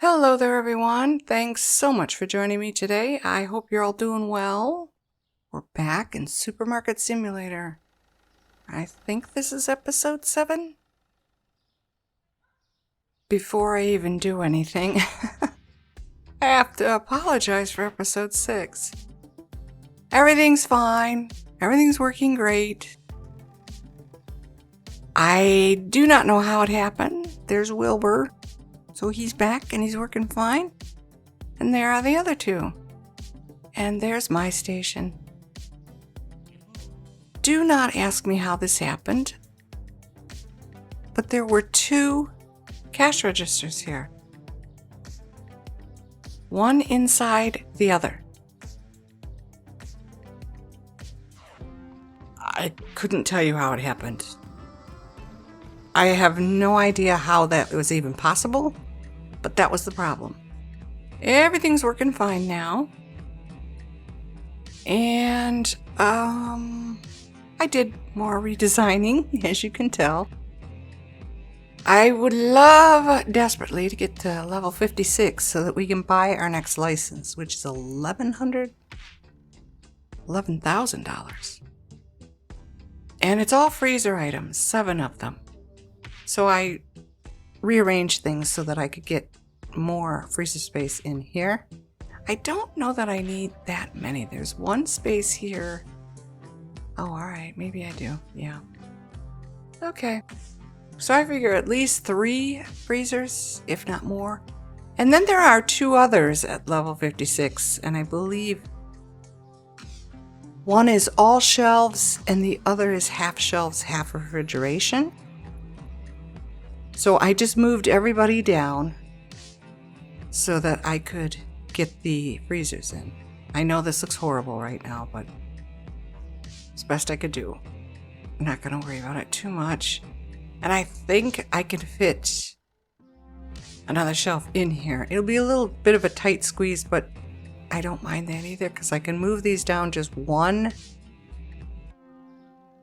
Hello there, everyone. Thanks so much for joining me today. I hope you're all doing well. We're back in Supermarket Simulator. I think this is episode 7. Before I even do anything, I have to apologize for episode 6. Everything's fine. Everything's working great. I do not know how it happened. There's Wilbur. So he's back and he's working fine. And there are the other two. And there's my station. Do not ask me how this happened. But there were 2 cash registers here. One inside the other. I couldn't tell you how it happened. I have no idea how that was even possible. But that was the problem. Everything's working fine now. And, I did more redesigning, as you can tell. I would love desperately to get to level 56 so that we can buy our next license, which is $11,000. And it's all freezer items, 7 of them. So I rearrange things so that I could get more freezer space in here. I don't know that I need that many. There's 1 space here. Oh, alright, maybe I do. Yeah. Okay. So I figure at least 3 freezers, if not more. And then there are 2 others at level 56, and I believe one is all shelves and the other is half shelves, half refrigeration. So I just moved everybody down so that I could get the freezers in. I know this looks horrible right now, but it's the best I could do. I'm not going to worry about it too much. And I think I can fit another shelf in here. It'll be a little bit of a tight squeeze, but I don't mind that either because I can move these down just 1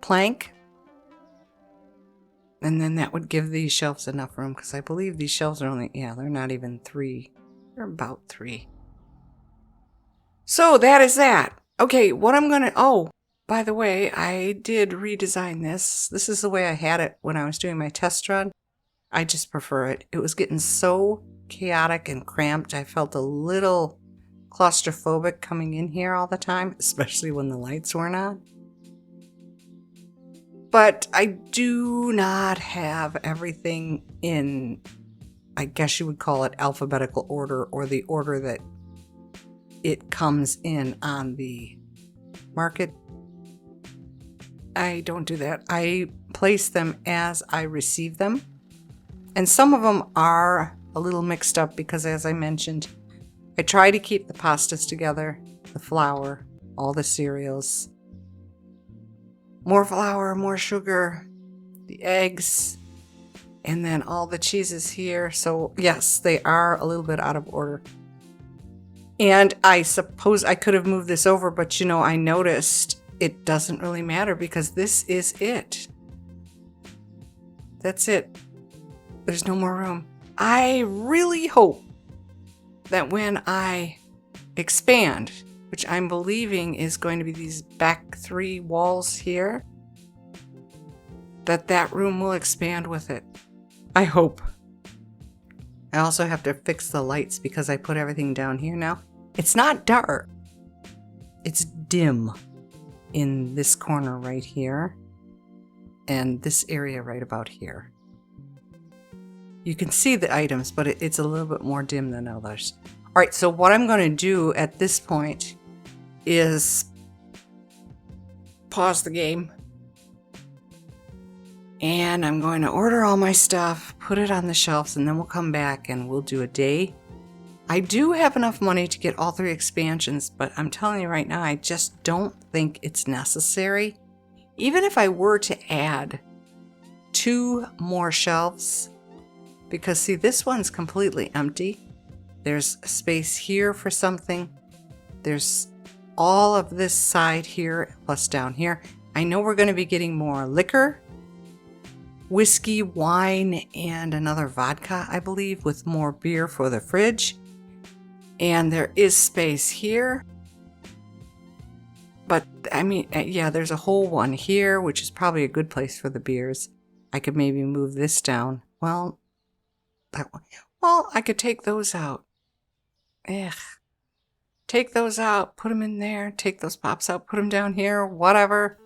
plank. And then that would give these shelves enough room because I believe these shelves are only, they're not even 3. They're about 3. So that is that. Okay, what I'm going to, by the way, I did redesign this. This is the way I had it when I was doing my test run. I just prefer it. It was getting so chaotic and cramped. I felt a little claustrophobic coming in here all the time, especially when the lights weren't on. But I do not have everything in, I guess you would call it alphabetical order, or the order that it comes in on the market. I don't do that. I place them as I receive them. And some of them are a little mixed up because, as I mentioned, I try to keep the pastas together, the flour, all the cereals. More flour, more sugar, the eggs, and then all the cheeses here. So yes, they are a little bit out of order. And I suppose I could have moved this over, but I noticed it doesn't really matter because this is it. That's it. There's no more room. I really hope that when I expand, which I'm believing is going to be these back 3 walls here, that room will expand with it. I hope. I also have to fix the lights because I put everything down here now. It's not dark. It's dim in this corner right here and this area right about here. You can see the items, but it's a little bit more dim than others. All right, so what I'm going to do at this point is pause the game. And I'm going to order all my stuff, put it on the shelves, and then we'll come back and we'll do a day. I do have enough money to get all 3 expansions, but I'm telling you right now, I just don't think it's necessary. Even if I were to add 2 more shelves, because see, this one's completely empty. There's space here for something. There's all of this side here plus down here. I know we're going to be getting more liquor whiskey, wine, and another vodka, I believe, with more beer for the fridge. And there is space here. But, I mean, yeah, there's a whole one here, which is probably a good place for the beers. I could maybe move this down. Well, that one. Well, I could take those out. Ugh. Take those out, put them in there, take those pops out, put them down here, whatever.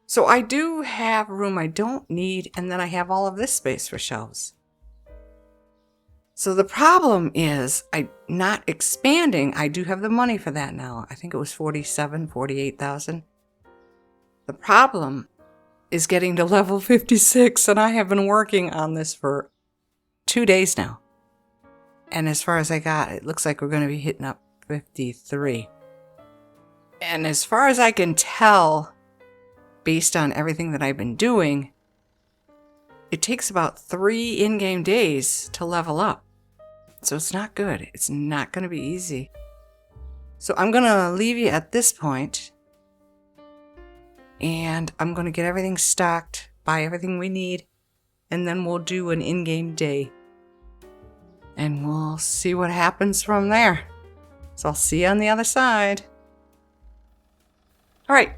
So I do have room I don't need, and then I have all of this space for shelves. So the problem is I'm not expanding. I do have the money for that now. I think it was 48,000. The problem is getting to level 56, and I have been working on this for 2 days now. And as far as I got, it looks like we're going to be hitting up 53. And as far as I can tell, based on everything that I've been doing, it takes about 3 in-game days to level up. So it's not good. It's not going to be easy. So I'm going to leave you at this point. And I'm going to get everything stocked, buy everything we need, and then we'll do an in-game day. And we'll see what happens from there. So I'll see you on the other side. All right,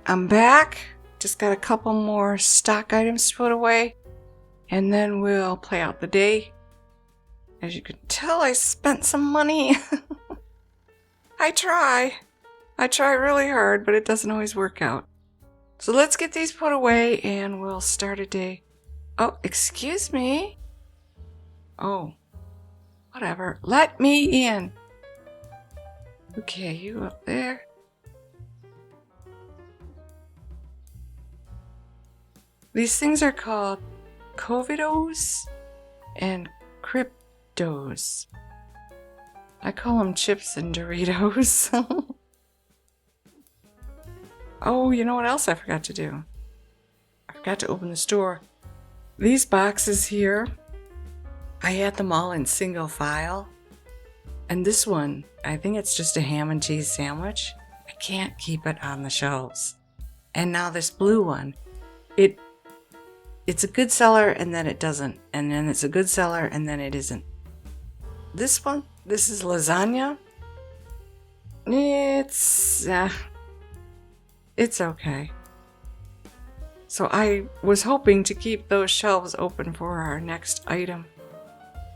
I'm back. Just got a couple more stock items to put away. And then we'll play out the day. As you can tell, I spent some money. I try really hard, but it doesn't always work out. So let's get these put away and we'll start a day. Oh, excuse me. Oh, whatever. Let me in. Okay, you up there. These things are called Covidos and Cryptos. I call them chips and Doritos. Oh, you know what else I forgot to do? I forgot to open the store. These boxes here, I had them all in single file. And this one, I think it's just a ham and cheese sandwich. I can't keep it on the shelves. And now this blue one, it's a good seller and then it doesn't. And then it's a good seller and then it isn't. This one, this is lasagna. It's okay. So I was hoping to keep those shelves open for our next item.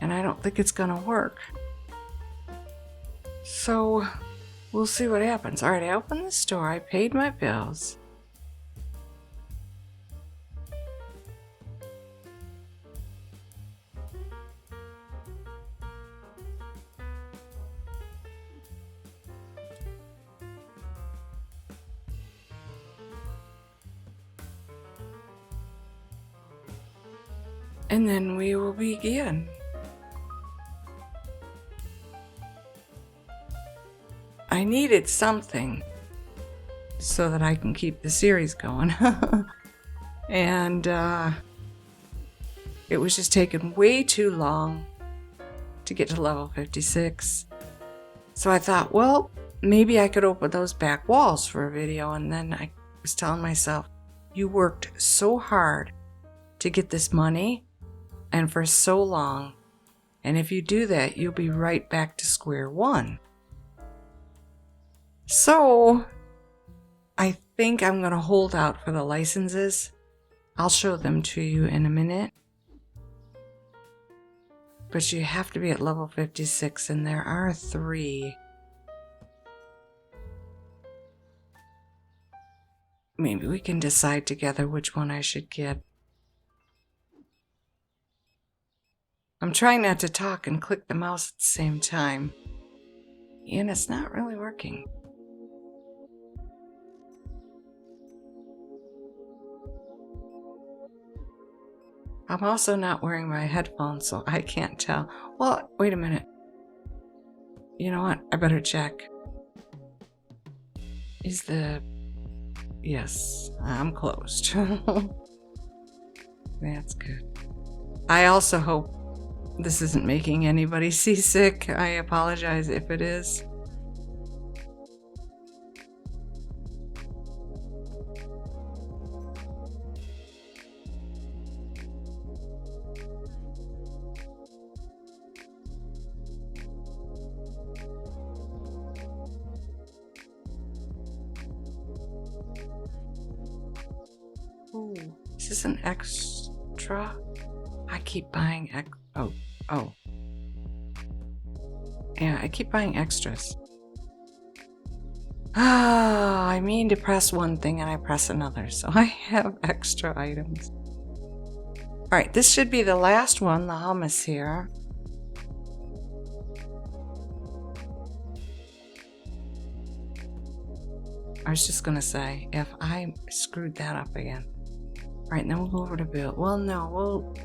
And I don't think it's gonna work. So we'll see what happens. All right, I opened the store. I paid my bills. And then we will begin. I needed something so that I can keep the series going. And it was just taking way too long to get to level 56. So I thought, well, maybe I could open those back walls for a video. And then I was telling myself, you worked so hard to get this money and for so long. And if you do that, you'll be right back to square one. So I think I'm going to hold out for the licenses. I'll show them to you in a minute. But you have to be at level 56, and there are 3. Maybe we can decide together which one I should get. I'm trying not to talk and click the mouse at the same time. And it's not really working. I'm also not wearing my headphones, so I can't tell. Well, wait a minute. You know what? I better check. Yes, I'm closed. That's good. I also hope this isn't making anybody seasick. I apologize if it is. Ooh, is this an extra? I keep buying oh. Yeah, I keep buying extras. Ah, I mean to press one thing and I press another, so I have extra items. Alright, this should be the last one, the hummus here. I was just gonna say, if I screwed that up again. Alright, then we'll go over to bill. Well, no,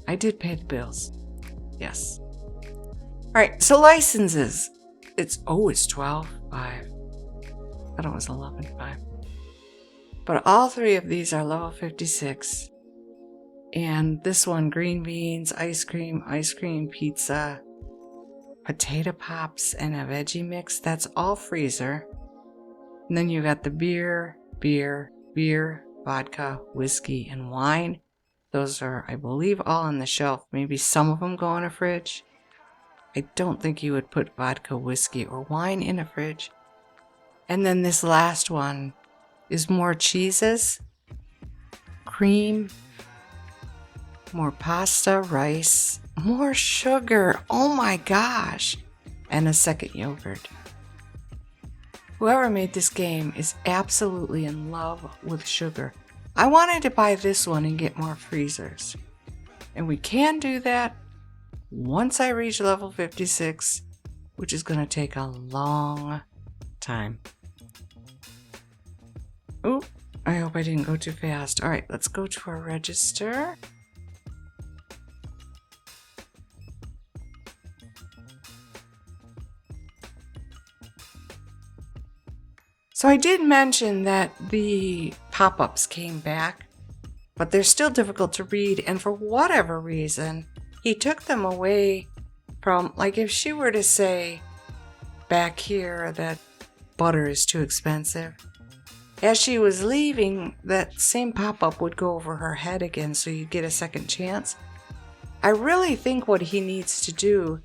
I did pay the bills. Yes. Alright, so licenses. It's 12.5. I thought it was 11.5. But all three of these are level 56. And this one, green beans, ice cream, pizza, potato pops, and a veggie mix. That's all freezer. And then you got the beer, vodka, whiskey, and wine. Those are, I believe, all on the shelf. Maybe some of them go in a fridge. I don't think you would put vodka, whiskey, or wine in a fridge. And then this last one is more cheeses, cream, more pasta, rice, more sugar. Oh my gosh. And a second yogurt. Whoever made this game is absolutely in love with sugar. I wanted to buy this one and get more freezers. And we can do that once I reach level 56, which is going to take a long time. Oop, I hope I didn't go too fast. All right, let's go to our register. So I did mention that the pop-ups came back, but they're still difficult to read, and for whatever reason, he took them away from, like if she were to say back here that butter is too expensive, as she was leaving, that same pop-up would go over her head again, so you'd get a second chance. I really think what he needs to do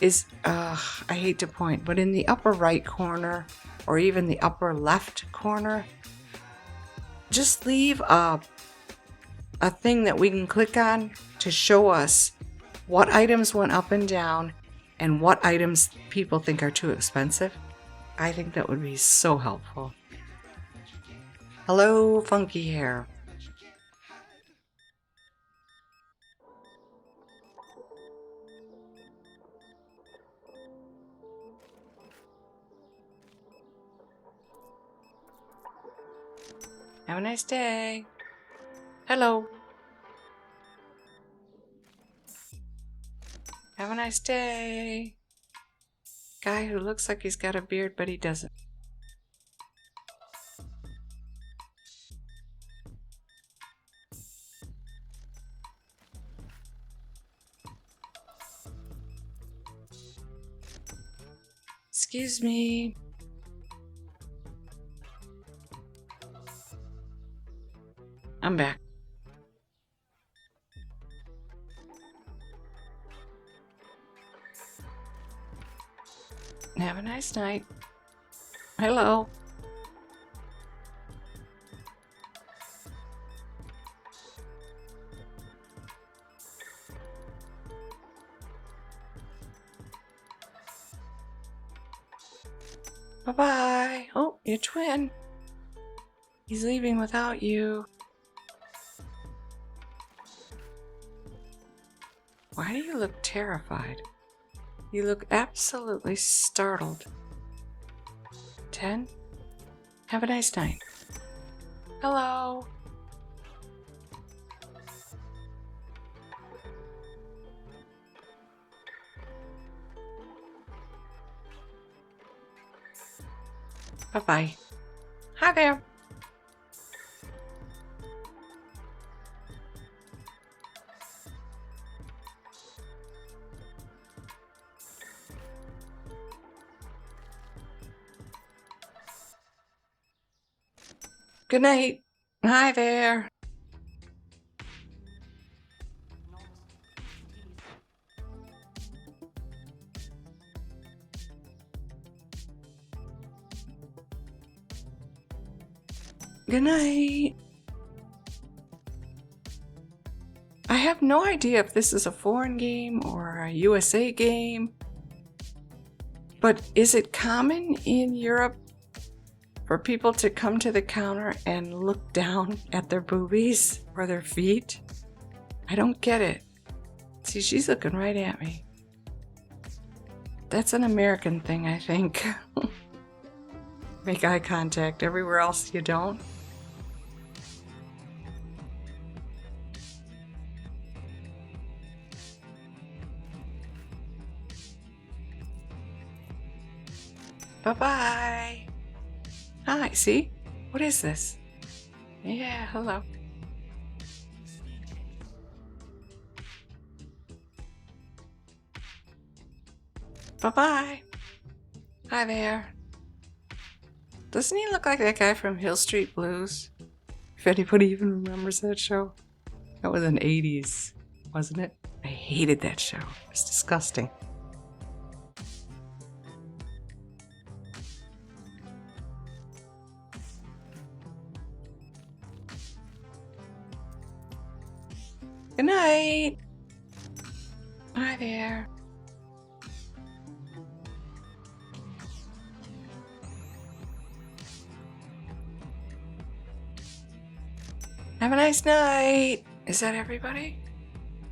is, I hate to point, but in the upper right corner, or even the upper left corner, just leave a thing that we can click on to show us what items went up and down and what items people think are too expensive. I think that would be so helpful. Hello, funky hair. Have a nice day. Hello. Have a nice day. Guy who looks like he's got a beard, but he doesn't. Excuse me. I'm back. Have a nice night. Hello. Bye-bye. Oh, your twin. He's leaving without you. Why do you look terrified? You look absolutely startled. 10? Have a nice night. Hello. Bye-bye. Hi there. Good night. Hi there. Good night. have no idea if this is a foreign game or a USA game, but is it common in Europe for people to come to the counter and look down at their boobies or their feet? I don't get it. See, she's looking right at me. That's an American thing, I think. Make eye contact. Everywhere else you don't. Bye-bye. Hi, see? What is this? Yeah, hello. Bye-bye. Hi there. Doesn't he look like that guy from Hill Street Blues? If anybody even remembers that show. That was in the 80s, wasn't it? I hated that show. It was disgusting. Good night. Hi there. Have a nice night. Is that everybody?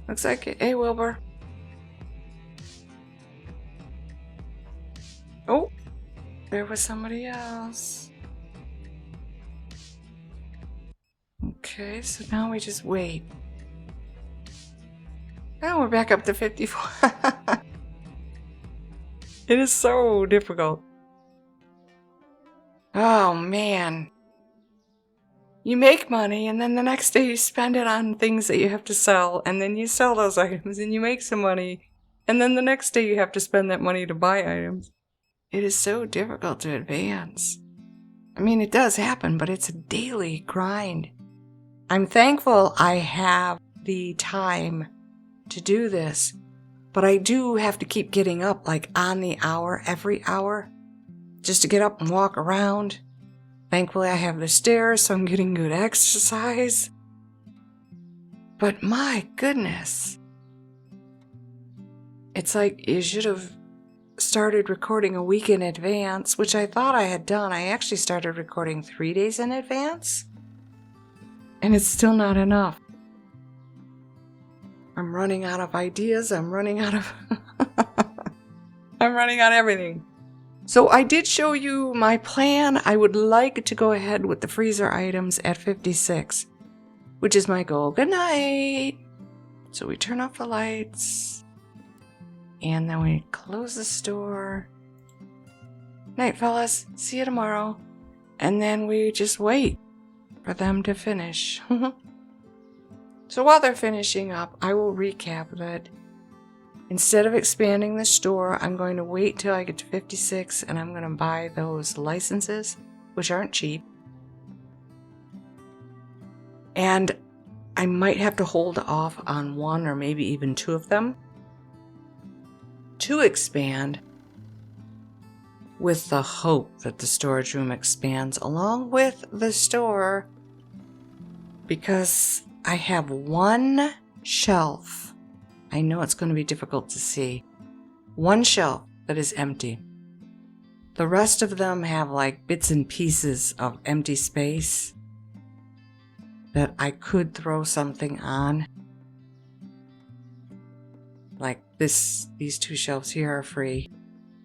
Looks like it. Hey, Wilbur. Oh, there was somebody else. Okay, so now we just wait. Now we're back up to 54. It is so difficult. Oh, man. You make money, and then the next day you spend it on things that you have to sell, and then you sell those items, and you make some money, and then the next day you have to spend that money to buy items. It is so difficult to advance. I mean, it does happen, but it's a daily grind. I'm thankful I have the time to do this, but I do have to keep getting up like on the hour, every hour, just to get up and walk around. Thankfully, I have the stairs, so I'm getting good exercise. But my goodness. It's like you should have started recording a week in advance, which I thought I had done. I actually started recording 3 days in advance. And it's still not enough. I'm running out of ideas. I'm running out of everything. So I did show you my plan. I would like to go ahead with the freezer items at 56, which is my goal. Good night. So we turn off the lights, and then we close the store. Night, fellas. See you tomorrow. And then we just wait for them to finish. So while they're finishing up, I will recap that instead of expanding the store, I'm going to wait till I get to 56 and I'm going to buy those licenses, which aren't cheap. And I might have to hold off on one or maybe even two of them to expand, with the hope that the storage room expands along with the store, because I have one shelf. I know it's going to be difficult to see. One shelf that is empty. The rest of them have like bits and pieces of empty space that I could throw something on. Like these 2 shelves here are free.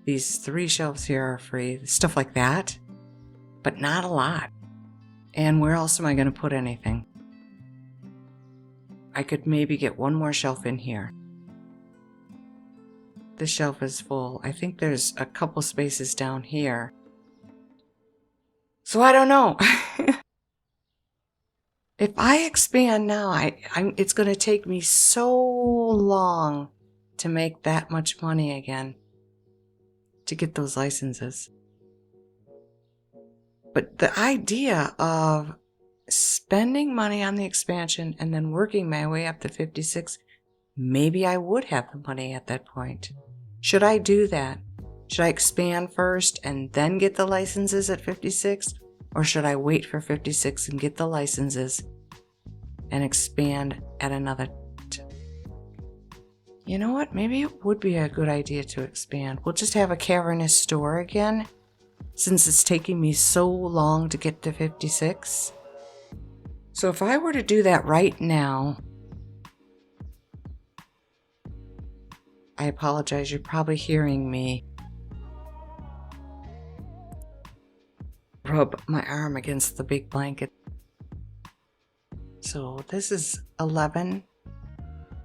These 3 shelves here are free. Stuff like that. But not a lot. And where else am I going to put anything? I could maybe get one more shelf in here. This shelf is full. I think there's a couple spaces down here. So I don't know. If I expand now, it's going to take me so long to make that much money again to get those licenses. But the idea of spending money on the expansion and then working my way up to 56, maybe I would have the money at that point. Should I do that? Should I expand first and then get the licenses at 56? Or should I wait for 56 and get the licenses and expand at another You know what? Maybe it would be a good idea to expand. We'll just have a cavernous store again, since it's taking me so long to get to 56. So if I were to do that right now, I apologize, you're probably hearing me rub my arm against the big blanket. So this is 11,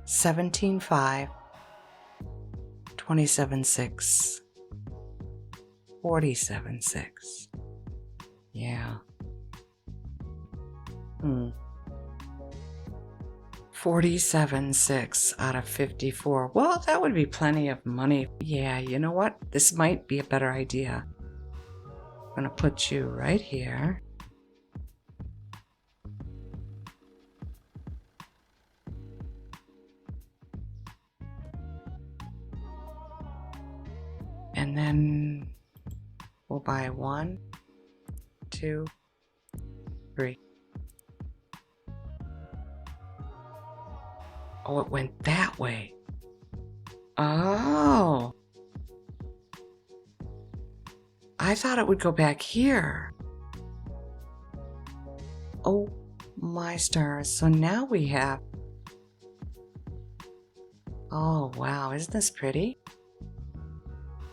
17.5, 27.6, 47.6. Yeah. 47.6 out of 54. Well, that would be plenty of money. Yeah, you know what? This might be a better idea. I'm gonna put you right here. And then we'll buy 1, 2, 3. Oh, it went that way. Oh. I thought it would go back here. Oh my stars. So now we have... Oh, wow. Isn't this pretty?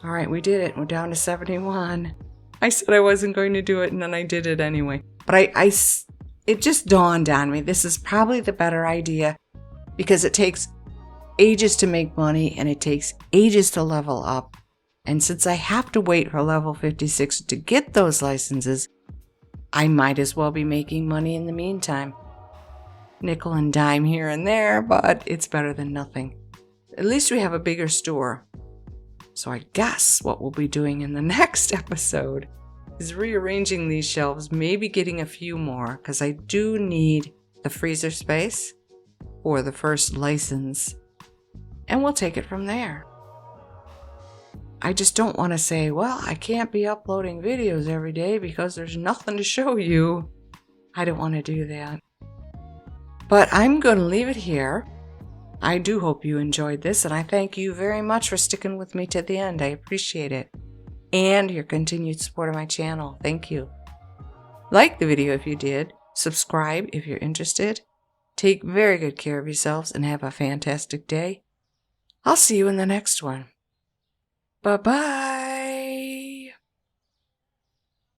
All right, we did it. We're down to 71. I said I wasn't going to do it, and then I did it anyway. But it just dawned on me. This is probably the better idea because it takes ages to make money and it takes ages to level up. And since I have to wait for level 56 to get those licenses, I might as well be making money in the meantime. Nickel and dime here and there, but it's better than nothing. At least we have a bigger store. So I guess what we'll be doing in the next episode is rearranging these shelves, maybe getting a few more, because I do need the freezer space for the first license, and we'll take it from there. I just don't want to say, well, I can't be uploading videos every day because there's nothing to show you. I don't want to do that. But I'm going to leave it here. I do hope you enjoyed this, and I thank you very much for sticking with me to the end. I appreciate it. And your continued support of my channel. Thank you. Like the video if you did. Subscribe if you're interested. Take very good care of yourselves and have a fantastic day. I'll see you in the next one. Bye-bye.